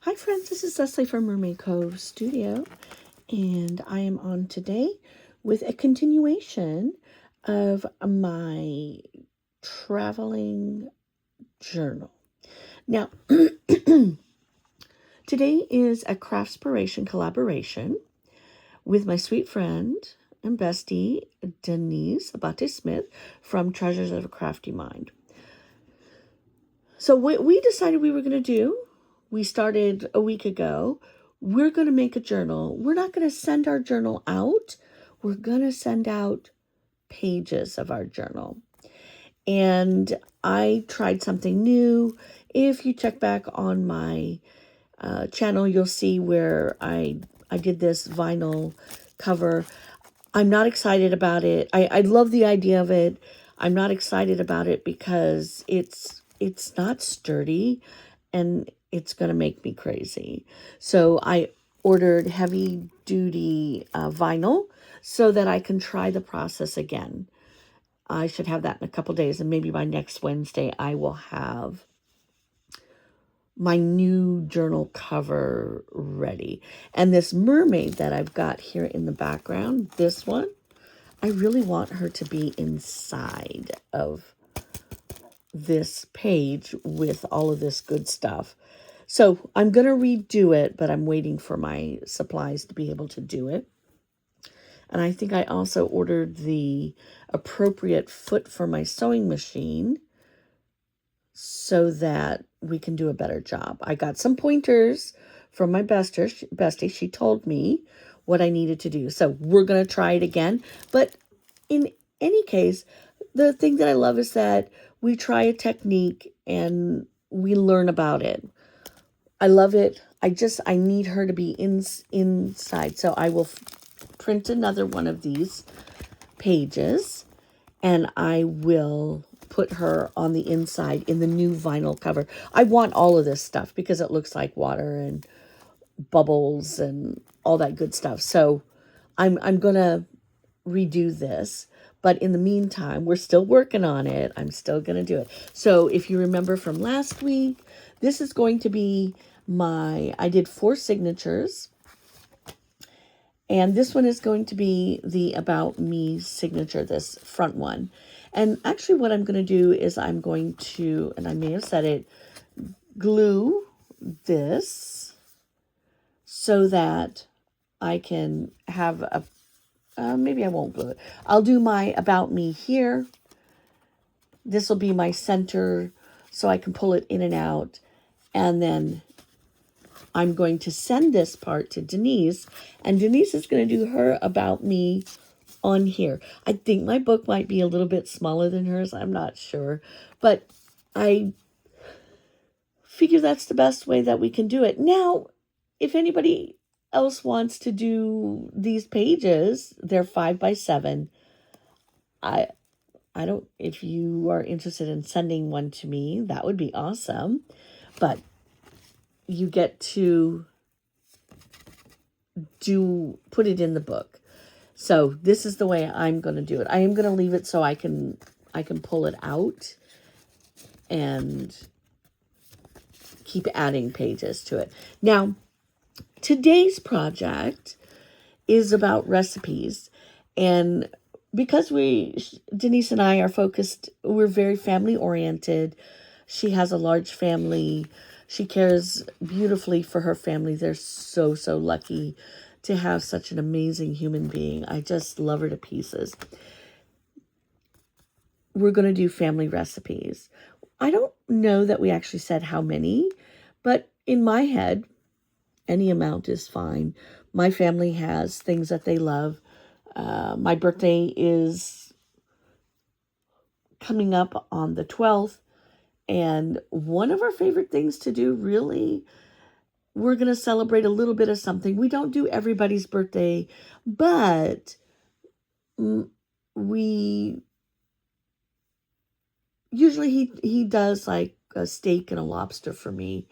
Hi friends, this is Leslie from Mermaid Cove Studio, and I am on today with a continuation of my traveling journal. Now, today is a CraftspirAtion collaboration with my sweet friend and bestie, Denise Smith from Treasures of a Crafty Mind. So what we decided we were going to do, we started a week ago, we're going to make a journal. We're not going to send our journal out. We're going to send out pages of our journal. And I tried something new. If you check back on my channel, you'll see where I did this vinyl cover. I'm not excited about it. I love the idea of it. I'm not excited about it because it's not sturdy and it's going to make me crazy. So I ordered heavy duty vinyl so that I can try the process again. I should have that in a couple days, and maybe by next Wednesday I will have my new journal cover ready. And this mermaid that I've got here in the background, this one, I really want her to be inside of this page with all of this good stuff. So I'm going to redo it, but I'm waiting for my supplies to be able to do it. And I think I also ordered the appropriate foot for my sewing machine so that we can do a better job. I got some pointers from my bestie. She told me what I needed to do. So we're going to try it again. But in any case, the thing that I love is that we try a technique and we learn about it. I love it. I need her to be inside. So I will print another one of these pages and I will put her on the inside in the new vinyl cover. I want all of this stuff because it looks like water and bubbles and all that good stuff. So I'm going to redo this. But in the meantime, we're still working on it. I'm still going to do it. So if you remember from last week, this is going to be I did 4 signatures. And this one is going to be the About Me signature, this front one. And actually what I'm going to do is I'm going to, and I may have said it, glue this so that I can have maybe I won't glue it. I'll do my About Me here. This will be my center so I can pull it in and out. And then I'm going to send this part to Denise, and Denise is going to do her About Me on here. I think my book might be a little bit smaller than hers. I'm not sure, but I figure that's the best way that we can do it. Now, if anybody else wants to do these pages, they're 5 by 7. I don't, if you are interested in sending one to me, that would be awesome. But you get to put it in the book. So this is the way I'm going to do it. I am going to leave it so I can pull it out and keep adding pages to it. Now, today's project is about recipes, and because Denise and I are focused, we're very family oriented. She has a large family. She cares beautifully for her family. They're so, so lucky to have such an amazing human being. I just love her to pieces. We're going to do family recipes. I don't know that we actually said how many, but in my head, any amount is fine. My family has things that they love. My birthday is coming up on the 12th. And one of our favorite things to do, really, we're going to celebrate a little bit of something. We don't do everybody's birthday, but we usually he does like a steak and a lobster for me.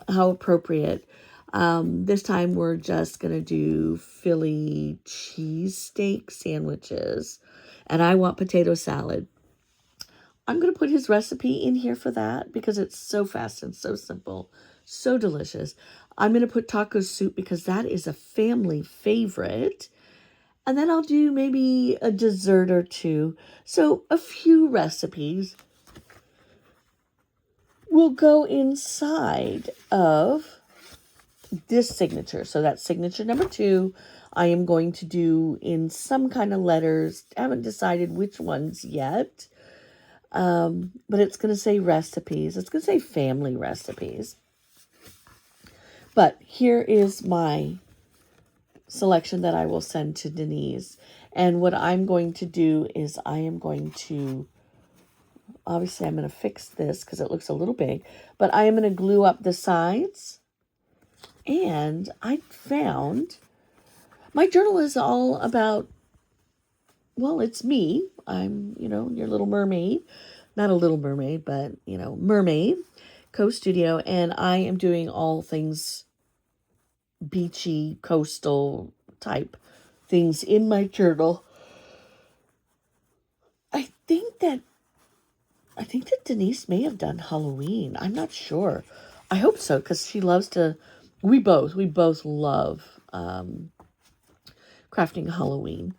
How appropriate. This time we're just going to do Philly cheesesteak sandwiches, and I want potato salad. I'm going to put his recipe in here for that because it's so fast and so simple So delicious. I'm going to put taco soup because that is a family favorite. And then I'll do maybe a dessert or two. So a few recipes will go inside of this signature. So that's signature number 2. I am going to do in some kind of letters. I haven't decided which ones yet. But it's going to say recipes. It's going to say family recipes. But here is my selection that I will send to Denise. And what I'm going to do is I am going to, obviously I'm going to fix this because it looks a little big, but I am going to glue up the sides. And I found my journal is all about, well, it's me. I'm, your little mermaid. Not a little mermaid, but, mermaid, co-studio. And I am doing all things beachy, coastal type things in my journal. I think that Denise may have done Halloween. I'm not sure. I hope so, because she loves to, we both love crafting Halloween.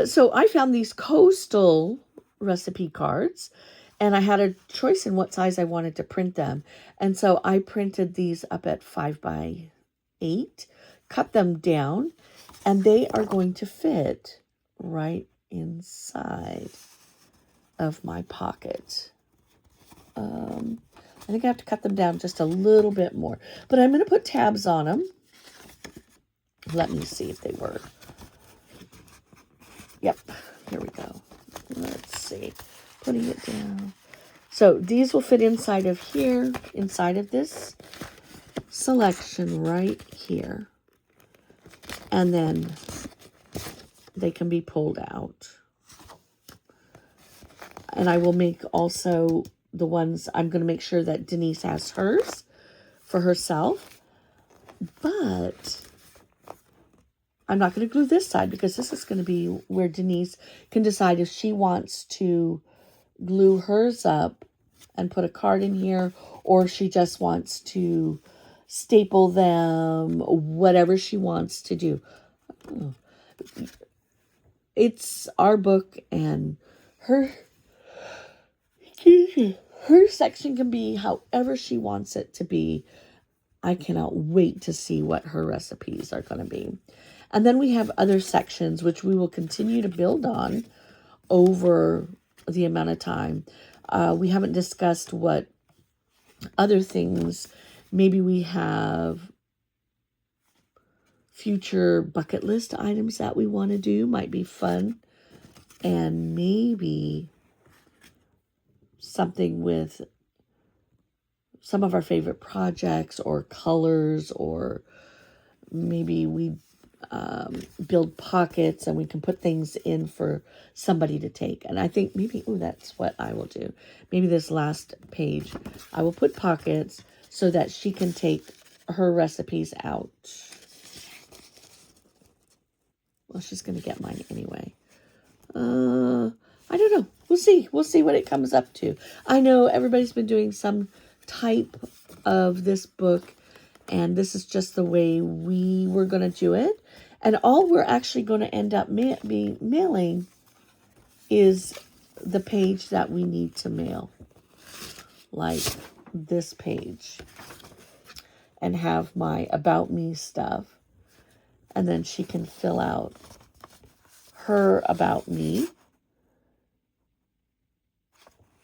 So I found these coastal recipe cards, and I had a choice in what size I wanted to print them. And so I printed these up at 5x8, cut them down, and they are going to fit right inside of my pocket. I think I have to cut them down just a little bit more, but I'm going to put tabs on them. Let me see if they work. Yep, here we go. Let's see, putting it down. So these will fit inside of here, inside of this selection right here. And then they can be pulled out. And I will make also the ones, I'm going to make sure that Denise has hers for herself. But I'm not going to glue this side because this is going to be where Denise can decide if she wants to glue hers up and put a card in here, or if she just wants to staple them, whatever she wants to do. It's our book, and her section can be however she wants it to be. I cannot wait to see what her recipes are going to be. And then we have other sections, which we will continue to build on over the amount of time. We haven't discussed what other things. Maybe we have future bucket list items that we want to do. Might be fun. And maybe something with some of our favorite projects or colors, or maybe we build pockets and we can put things in for somebody to take. And I think maybe, that's what I will do. Maybe this last page, I will put pockets so that she can take her recipes out. Well, she's going to get mine anyway. I don't know. We'll see. We'll see what it comes up to. I know everybody's been doing some type of this book, and this is just the way we were going to do it. And all we're actually going to end up mailing is the page that we need to mail, like this page, and have my About Me stuff. And then she can fill out her About Me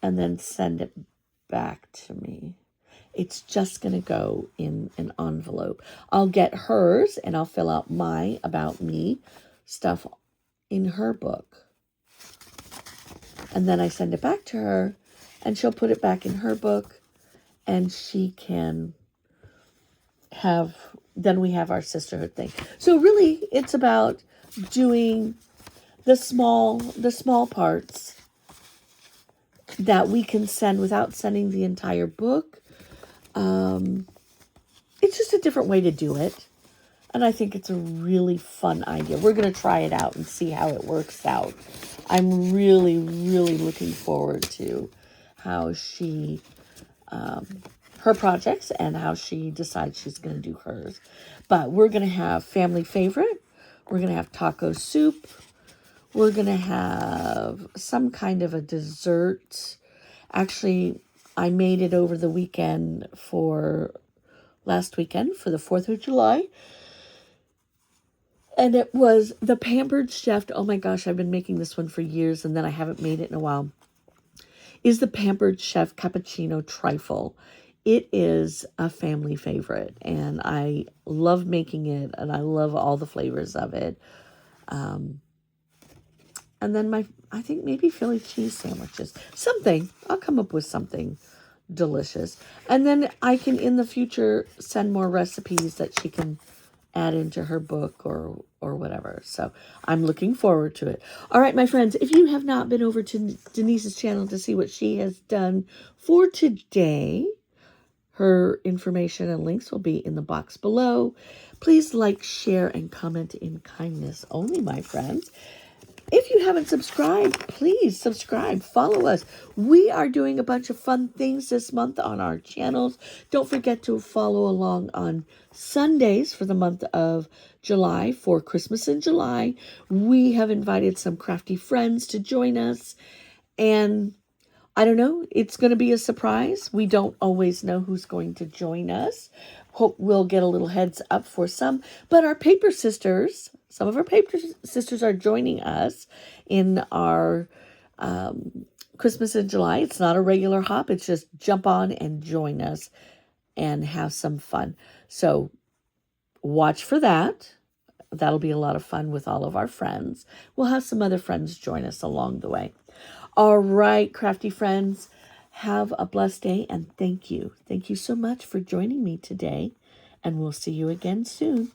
and then send it back to me. It's just going to go in an envelope. I'll get hers and I'll fill out my About Me stuff in her book. And then I send it back to her and she'll put it back in her book, and she can have, then we have our sisterhood thing. So really it's about doing the small parts that we can send without sending the entire book. It's just a different way to do it. And I think it's a really fun idea. We're going to try it out and see how it works out. I'm really, really looking forward to how she her projects and how she decides she's going to do hers. But we're going to have family favorite. We're going to have taco soup. We're going to have some kind of a dessert. Actually, I made it over the weekend last weekend for the 4th of July. And it was the Pampered Chef. Oh my gosh, I've been making this one for years and then I haven't made it in a while. Is the Pampered Chef Cappuccino Trifle. It is a family favorite and I love making it and I love all the flavors of it. And then I think maybe Philly cheese sandwiches. Something. I'll come up with something delicious. And then I can, in the future, send more recipes that she can add into her book or whatever. So I'm looking forward to it. All right, my friends, if you have not been over to Denise's channel to see what she has done for today, her information and links will be in the box below. Please like, share, and comment in kindness only, my friends. If you haven't subscribed, please subscribe. Follow us. We are doing a bunch of fun things this month on our channels. Don't forget to follow along on Sundays for the month of July for Christmas in July. We have invited some crafty friends to join us. And I don't know, it's going to be a surprise. We don't always know who's going to join us. Hope we'll get a little heads up for some. But our paper sisters, some of our paper sisters are joining us in our Christmas in July. It's not a regular hop. It's just jump on and join us and have some fun. So watch for that. That'll be a lot of fun with all of our friends. We'll have some other friends join us along the way. All right, crafty friends, have a blessed day and thank you. Thank you so much for joining me today, and we'll see you again soon.